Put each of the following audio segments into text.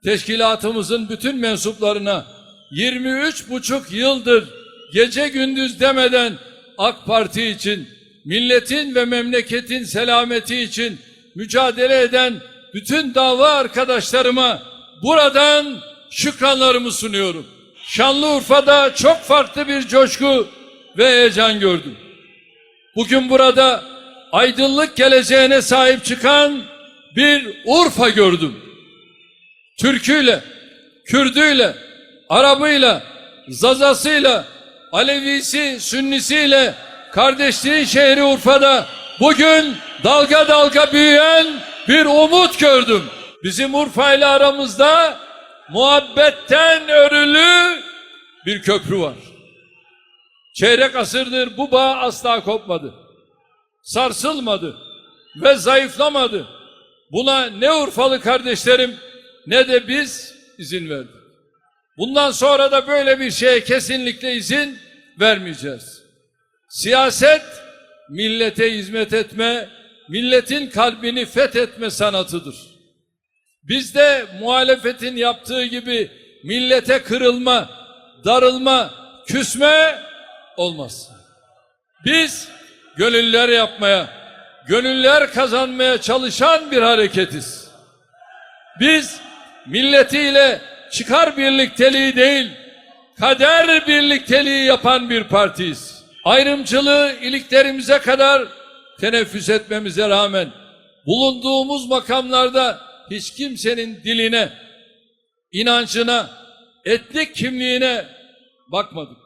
teşkilatımızın bütün mensuplarına 23,5 yıldır gece gündüz demeden AK Parti için, milletin ve memleketin selameti için mücadele eden bütün dava arkadaşlarıma buradan şükranlarımı sunuyorum. Şanlıurfa'da çok farklı bir coşku ve heyecan gördüm. Bugün burada aydınlık geleceğine sahip çıkan bir Urfa gördüm. Türküyle, Kürdüyle, Arabıyla, Zazasıyla, Alevisi, Sünnisiyle kardeşliğin şehri Urfa'da bugün dalga dalga büyüyen bir umut gördüm. Bizim Urfa ile aramızda muhabbetten örülü bir köprü var. Çeyrek asırdır bu bağ asla kopmadı. Sarsılmadı ve zayıflamadı. Buna ne Urfalı kardeşlerim ne de biz izin verdik. Bundan sonra da böyle bir şeye kesinlikle izin vermeyeceğiz. Siyaset, millete hizmet etme, milletin kalbini fethetme sanatıdır. Bizde muhalefetin yaptığı gibi millete kırılma, darılma, küsme olmaz. Biz gönüller yapmaya, gönüller kazanmaya çalışan bir hareketiz. Biz milletiyle çıkar birlikteliği değil, kader birlikteliği yapan bir partiyiz. Ayrımcılığı iliklerimize kadar teneffüs etmemize rağmen bulunduğumuz makamlarda hiç kimsenin diline, inancına, etnik kimliğine bakmadık.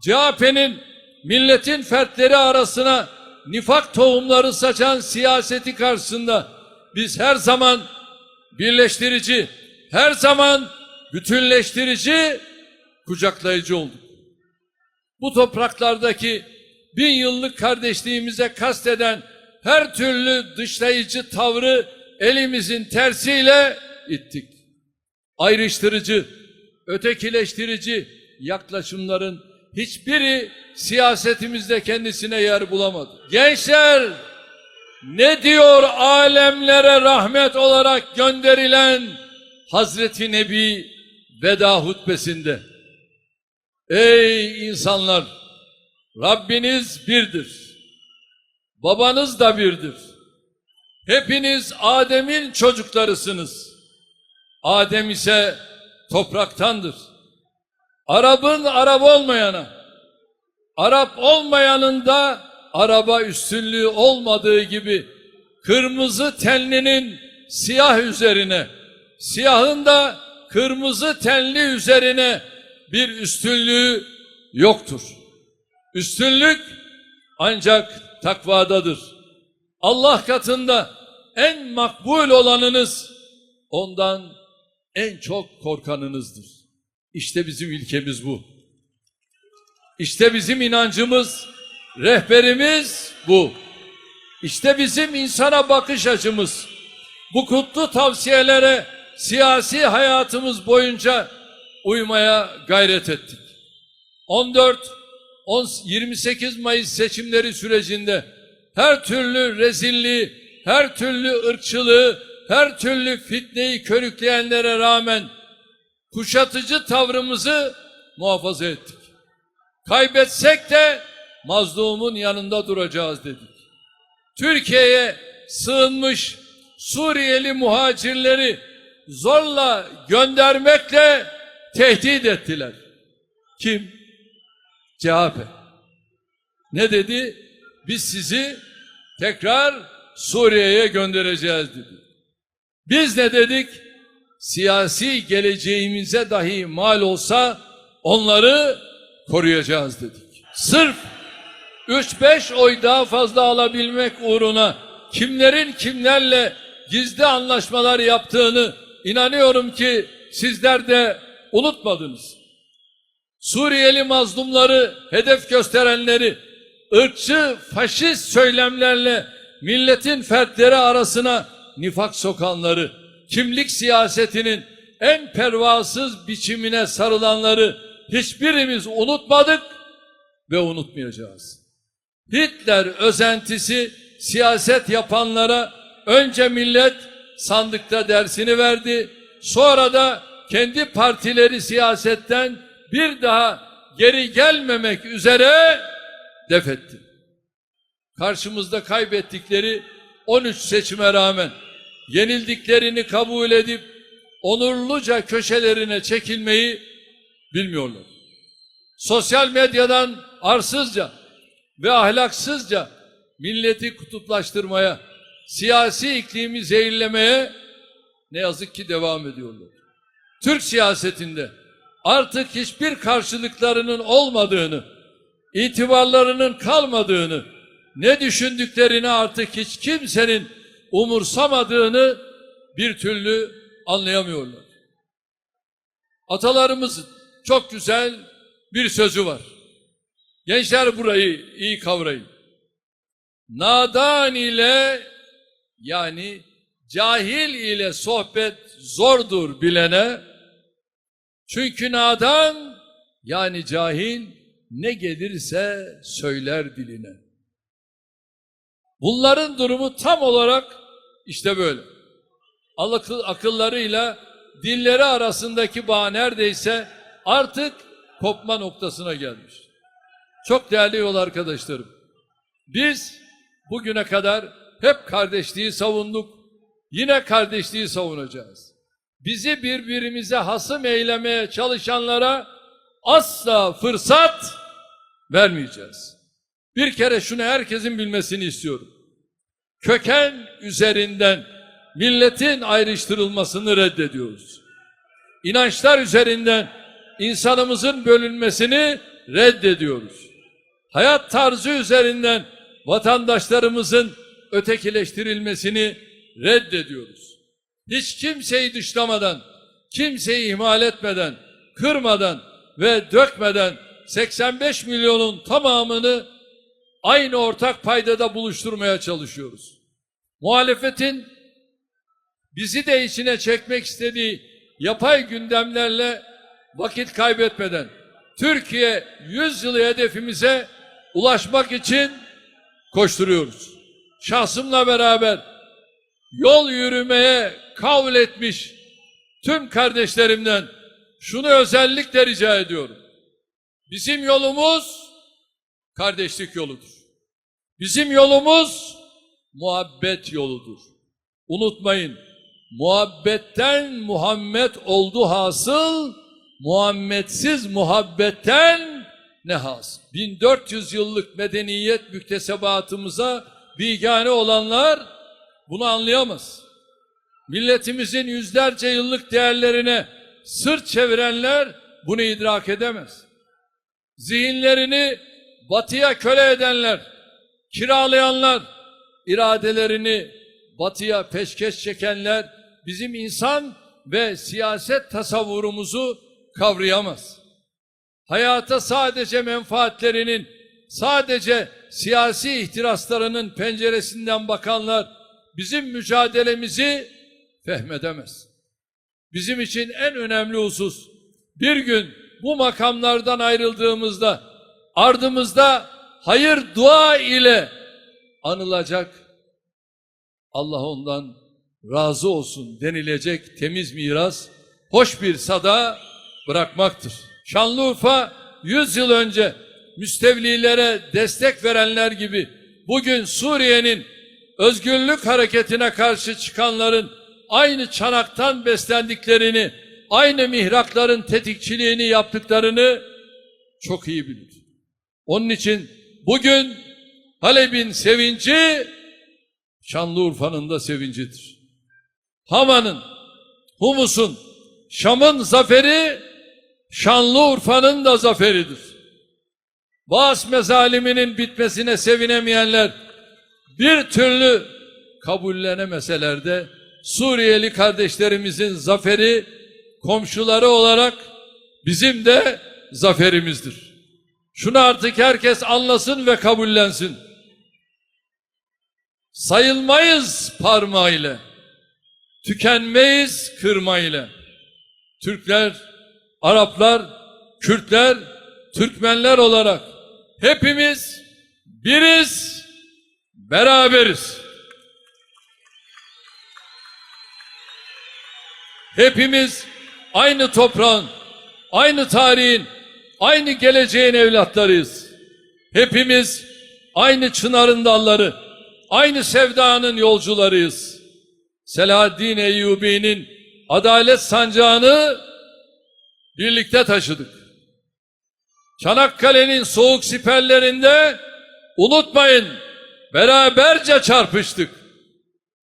CHP'nin milletin fertleri arasına nifak tohumları saçan siyaseti karşısında biz her zaman birleştirici, her zaman bütünleştirici, kucaklayıcı olduk. Bu topraklardaki 1000 yıllık kardeşliğimize kasteden her türlü dışlayıcı tavrı elimizin tersiyle ittik. Ayrıştırıcı, ötekileştirici yaklaşımların hiçbiri siyasetimizde kendisine yer bulamadı. Gençler, ne diyor alemlere rahmet olarak gönderilen Hazreti Nebi veda hutbesinde? Ey insanlar! Rabbiniz birdir. Babanız da birdir. Hepiniz Adem'in çocuklarısınız. Adem ise topraktandır. Arap'ın Arap olmayana, Arap olmayanın da araba üstünlüğü olmadığı gibi kırmızı tenlinin siyah üzerine, siyahın da kırmızı tenli üzerine bir üstünlüğü yoktur. Üstünlük ancak takvadadır. Allah katında en makbul olanınız, ondan en çok korkanınızdır. İşte bizim ilkemiz bu. İşte bizim inancımız, rehberimiz bu. İşte bizim insana bakış açımız. Bu kutlu tavsiyelere siyasi hayatımız boyunca uymaya gayret ettik. 28 Mayıs seçimleri sürecinde her türlü rezilliği, her türlü ırkçılığı, her türlü fitneyi körükleyenlere rağmen kuşatıcı tavrımızı muhafaza ettik. Kaybetsek de mazlumun yanında duracağız dedik. Türkiye'ye sığınmış Suriyeli muhacirleri zorla göndermekle tehdit ettiler. Kim? CHP. Ne dedi? Biz sizi tekrar Suriye'ye göndereceğiz dedi. Biz ne dedik? Siyasi geleceğimize dahi mal olsa onları koruyacağız dedik. Sırf 3-5 oy daha fazla alabilmek uğruna kimlerin kimlerle gizli anlaşmalar yaptığını inanıyorum ki sizler de unutmadınız. Suriyeli mazlumları hedef gösterenleri, ırkçı, faşist söylemlerle milletin fertleri arasına nifak sokanları, kimlik siyasetinin en pervasız biçimine sarılanları hiçbirimiz unutmadık ve unutmayacağız. Hitler özentisi siyaset yapanlara önce millet sandıkta dersini verdi, sonra da kendi partileri siyasetten bir daha geri gelmemek üzere def etti. Karşımızda kaybettikleri 13 seçime rağmen yenildiklerini kabul edip onurluca köşelerine çekilmeyi bilmiyorlar. Sosyal medyadan arsızca ve ahlaksızca milleti kutuplaştırmaya, siyasi iklimi zehirlemeye ne yazık ki devam ediyorlar. Türk siyasetinde artık hiçbir karşılıklarının olmadığını, itibarlarının kalmadığını, ne düşündüklerini artık hiç kimsenin umursamadığını bir türlü anlayamıyorlar. Atalarımızın çok güzel bir sözü var. Gençler burayı iyi kavrayın. Nadan ile, yani cahil ile sohbet zordur bilene. Çünkü nadan, yani cahil, ne gelirse söyler diline. Bunların durumu tam olarak işte böyle. Akıllarıyla dilleri arasındaki bağ neredeyse artık kopma noktasına gelmiş. Çok değerli yol arkadaşlarım, biz bugüne kadar hep kardeşliği savunduk, yine kardeşliği savunacağız. Bizi birbirimize hasım eylemeye çalışanlara asla fırsat vermeyeceğiz. Bir kere şunu herkesin bilmesini istiyorum. Köken üzerinden milletin ayrıştırılmasını reddediyoruz. İnançlar üzerinden insanımızın bölünmesini reddediyoruz. Hayat tarzı üzerinden vatandaşlarımızın ötekileştirilmesini reddediyoruz. Hiç kimseyi dışlamadan, kimseyi ihmal etmeden, kırmadan ve dökmeden 85 milyonun tamamını aynı ortak paydada buluşturmaya çalışıyoruz. Muhalefetin bizi de içine çekmek istediği yapay gündemlerle vakit kaybetmeden Türkiye 100 yılı hedefimize ulaşmak için koşturuyoruz. Şahsımla beraber yol yürümeye kavl etmiş tüm kardeşlerimden şunu özellikle rica ediyorum. Bizim yolumuz kardeşlik yoludur. Bizim yolumuz muhabbet yoludur. Unutmayın, muhabbetten Muhammed oldu hasıl, Muhammedsiz muhabbetten ne hasıl? 1400 yıllık medeniyet müktesebatımıza bigane olanlar bunu anlayamaz. Milletimizin yüzlerce yıllık değerlerine sırt çevirenler bunu idrak edemez. Zihinlerini batıya köle edenler, kiralayanlar, iradelerini batıya peşkeş çekenler bizim insan ve siyaset tasavvurumuzu kavrayamaz. Hayata sadece menfaatlerinin, sadece siyasi ihtiraslarının penceresinden bakanlar bizim mücadelemizi fehmedemez. Bizim için en önemli husus, bir gün bu makamlardan ayrıldığımızda ardımızda hayır dua ile anılacak, Allah ondan razı olsun denilecek temiz miras, hoş bir sada bırakmaktır. Şanlıurfa 100 yıl önce müstevlilere destek verenler gibi bugün Suriye'nin özgürlük hareketine karşı çıkanların aynı çanaktan beslendiklerini, aynı mihrakların tetikçiliğini yaptıklarını çok iyi bilir. Onun için bugün Halep'in sevinci Şanlıurfa'nın da sevincidir. Hama'nın, Humus'un, Şam'ın zaferi Şanlıurfa'nın da zaferidir. Baas mezaliminin bitmesine sevinemeyenler bir türlü kabullenemeseler de Suriyeli kardeşlerimizin zaferi komşuları olarak bizim de zaferimizdir. Şunu artık herkes anlasın ve kabullensin. Sayılmayız parmağıyla, tükenmeyiz kırmayla. Türkler, Araplar, Kürtler, Türkmenler olarak hepimiz biriz, beraberiz. Hepimiz aynı toprağın, aynı tarihin, aynı geleceğin evlatlarıyız. Hepimiz aynı çınarın dalları, aynı sevdanın yolcularıyız. Selahaddin Eyyubi'nin adalet sancağını birlikte taşıdık. Çanakkale'nin soğuk siperlerinde unutmayın beraberce çarpıştık.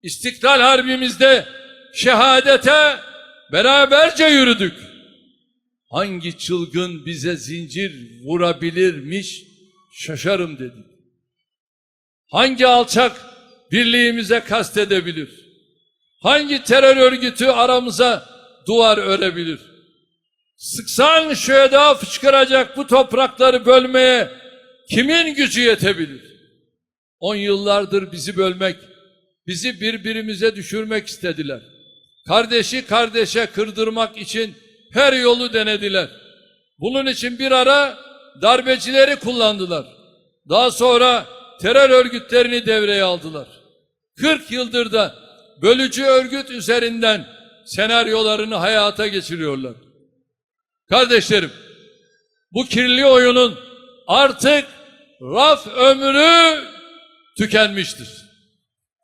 İstiklal Harbimizde şehadete beraberce yürüdük. Hangi çılgın bize zincir vurabilirmiş şaşarım dedik. Hangi alçak birliğimize kastedebilir? Hangi terör örgütü aramıza duvar örebilir? Sıksan şüheda fışkıracak bu toprakları bölmeye kimin gücü yetebilir? 10 yıllardır bizi bölmek, bizi birbirimize düşürmek istediler. Kardeşi kardeşe kırdırmak için her yolu denediler. Bunun için bir ara darbecileri kullandılar. Daha sonra terör örgütlerini devreye aldılar. 40 yıldır da bölücü örgüt üzerinden senaryolarını hayata geçiriyorlar. Kardeşlerim, bu kirli oyunun artık raf ömrü tükenmiştir.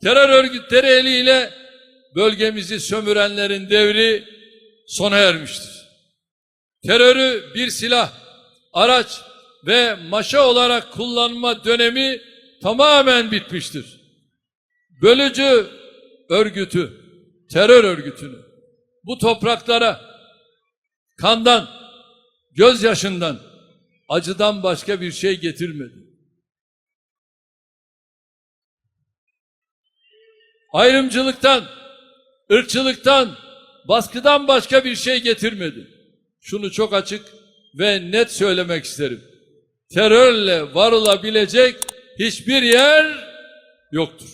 Terör örgütleri eliyle bölgemizi sömürenlerin devri sona ermiştir. Terörü bir silah, araç ve maşa olarak kullanma dönemi tamamen bitmiştir. Bölücü örgütü, terör örgütünü bu topraklara kandan, gözyaşından, acıdan başka bir şey getirmedi. Ayrımcılıktan, ırkçılıktan, baskıdan başka bir şey getirmedi. Şunu çok açık ve net söylemek isterim. Terörle varılabilecek hiçbir yer yoktur.